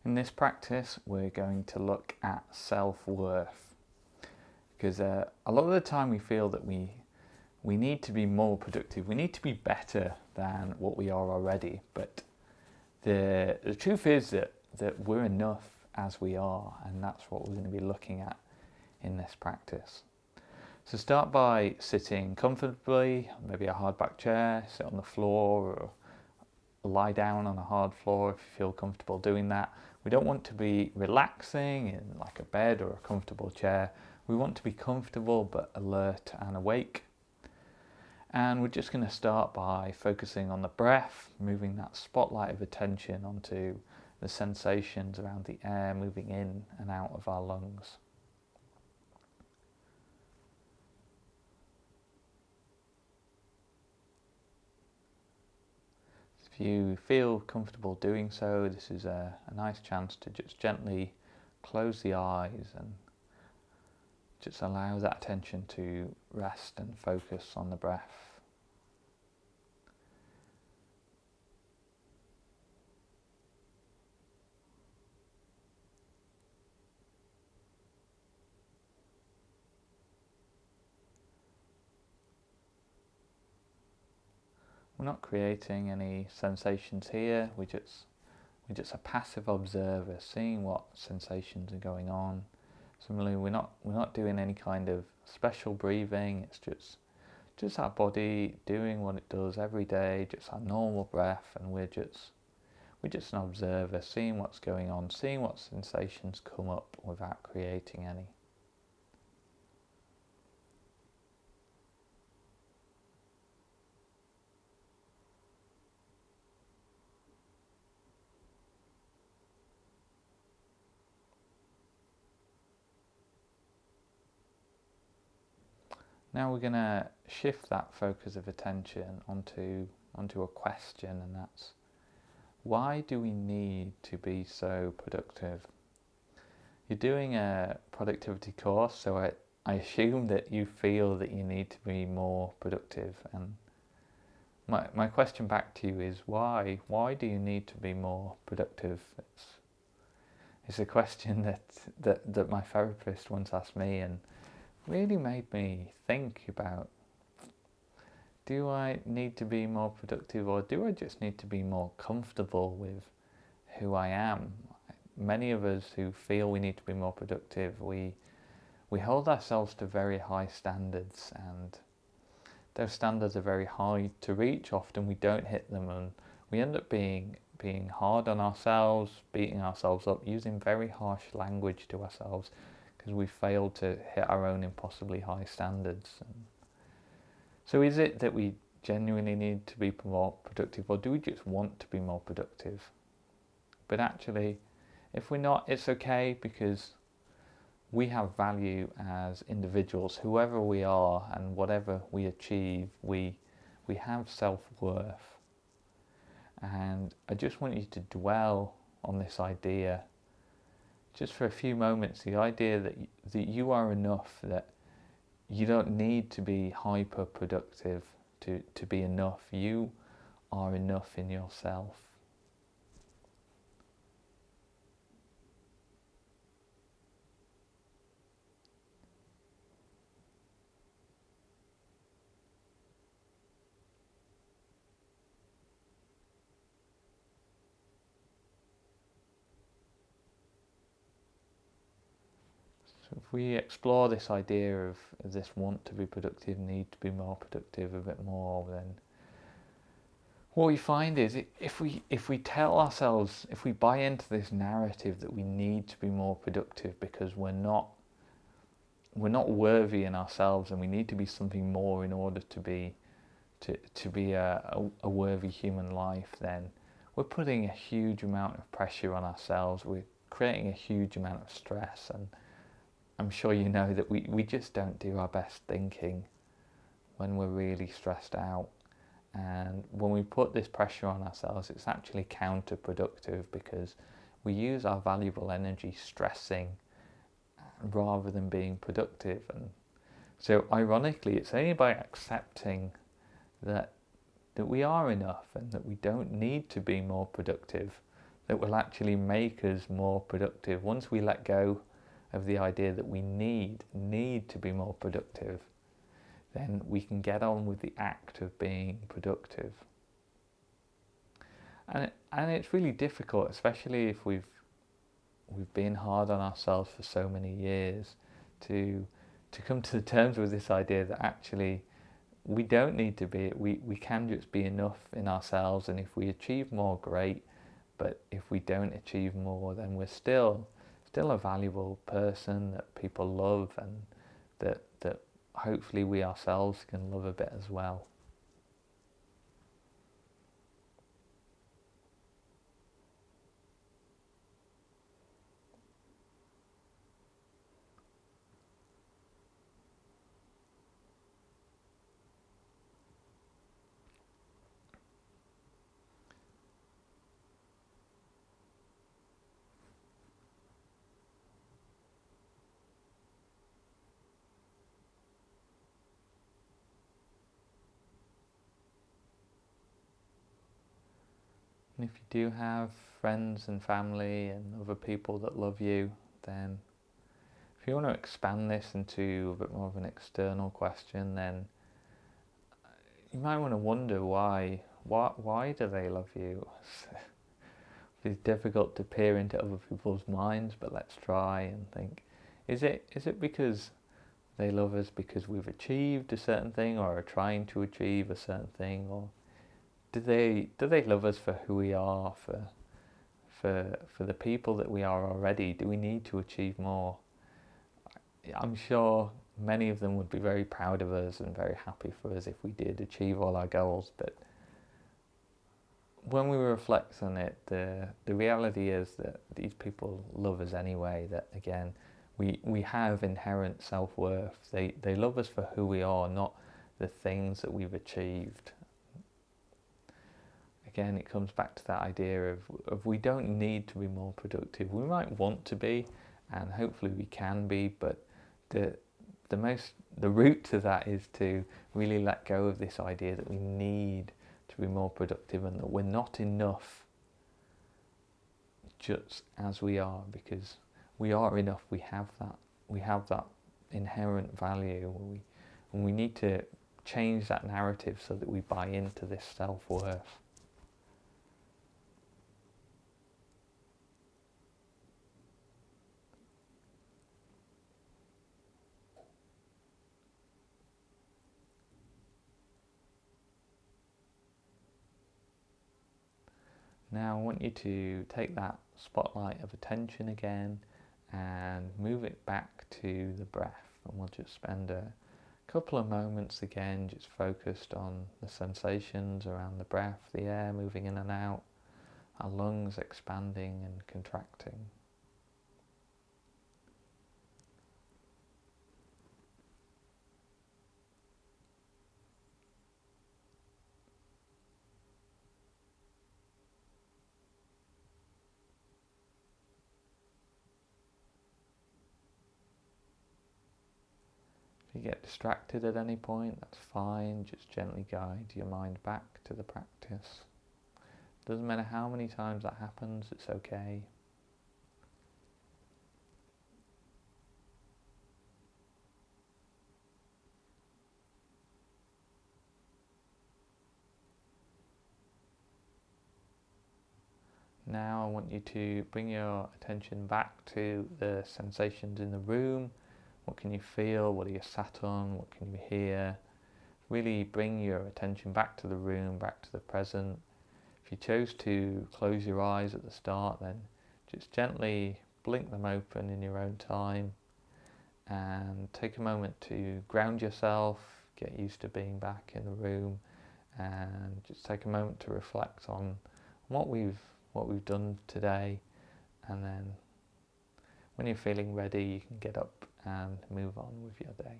In this practice, we're going to look at self-worth, because a lot of the time we feel that we need to be more productive, we need to be better than what we are already, but the truth is that we're enough as we are, and that's what we're going to be looking at in this practice. So start by sitting comfortably, maybe a hard back chair, sit on the floor, or lie down on a hard floor if you feel comfortable doing that. We don't want to be relaxing in like a bed or a comfortable chair. We want to be comfortable but alert and awake. And we're just going to start by focusing on the breath, moving that spotlight of attention onto the sensations around the air moving in and out of our lungs. If you feel comfortable doing so, this is a nice chance to just gently close the eyes and just allow that attention to rest and focus on the breath. We're not creating any sensations here, we're just a passive observer, seeing what sensations are going on. Similarly, we're not doing any kind of special breathing, it's just our body doing what it does every day, just our normal breath, and we're just an observer, seeing what's going on, seeing what sensations come up without creating any. Now we're going to shift that focus of attention onto a question, and that's, why do we need to be so productive? You're doing a productivity course, so I assume that you feel that you need to be more productive, and my question back to you is, why do you need to be more productive? It's a question that my therapist once asked me, and really made me think about, do I need to be more productive, or do I just need to be more comfortable with who I am? Many of us who feel we need to be more productive, we hold ourselves to very high standards, and those standards are very hard to reach. Often we don't hit them, and we end up being hard on ourselves, beating ourselves up, using very harsh language to ourselves, because we failed to hit our own impossibly high standards. So is it that we genuinely need to be more productive, or do we just want to be more productive? But actually, if we're not, it's okay, because we have value as individuals, whoever we are and whatever we achieve, we have self-worth. And I just want you to dwell on this idea just for a few moments, the idea that you are enough, that you don't need to be hyper productive to be enough. You are enough in yourself. So if we explore this idea of this want to be productive, need to be more productive a bit more, then what we find is, if we tell ourselves, if we buy into this narrative that we need to be more productive because we're not worthy in ourselves, and we need to be something more in order to be a worthy human life, then we're putting a huge amount of pressure on ourselves. We're creating a huge amount of stress, and I'm sure you know that we just don't do our best thinking when we're really stressed out. And when we put this pressure on ourselves, it's actually counterproductive, because we use our valuable energy stressing rather than being productive. And so ironically, it's only by accepting that we are enough and that we don't need to be more productive that will actually make us more productive. Once we let go of the idea that we need to be more productive, then we can get on with the act of being productive. And it's really difficult, especially if we've been hard on ourselves for so many years, to come to terms with this idea that actually we don't need to be, we can just be enough in ourselves, and if we achieve more, great, but if we don't achieve more, then we're still a valuable person that people love, and that hopefully we ourselves can love a bit as well. And if you do have friends and family and other people that love you, then if you want to expand this into a bit more of an external question, then you might want to wonder why do they love you? It's difficult to peer into other people's minds, but let's try and think, is it because they love us because we've achieved a certain thing or are trying to achieve a certain thing, or do they love us for who we are, for the people that we are already? Do we need to achieve more? I'm sure many of them would be very proud of us and very happy for us if we did achieve all our goals, but when we reflect on it, the reality is that these people love us anyway, that again, we have inherent self-worth. They love us for who we are, not the things that we've achieved. Again, it comes back to that idea of we don't need to be more productive. We might want to be, and hopefully we can be, but the root to that is to really let go of this idea that we need to be more productive and that we're not enough just as we are, because we are enough. We have that inherent value, and we need to change that narrative so that we buy into this self-worth. Now I want you to take that spotlight of attention again and move it back to the breath, and we'll just spend a couple of moments again just focused on the sensations around the breath, the air moving in and out, our lungs expanding and contracting. If you get distracted at any point, that's fine. Just gently guide your mind back to the practice. Doesn't matter how many times that happens, it's okay. Now I want you to bring your attention back to the sensations in the room. What can you feel? What are you sat on? What can you hear? Really bring your attention back to the room, back to the present. If you chose to close your eyes at the start, then just gently blink them open in your own time and take a moment to ground yourself, get used to being back in the room, and just take a moment to reflect on what we've done today, and then when you're feeling ready, you can get up and move on with your day.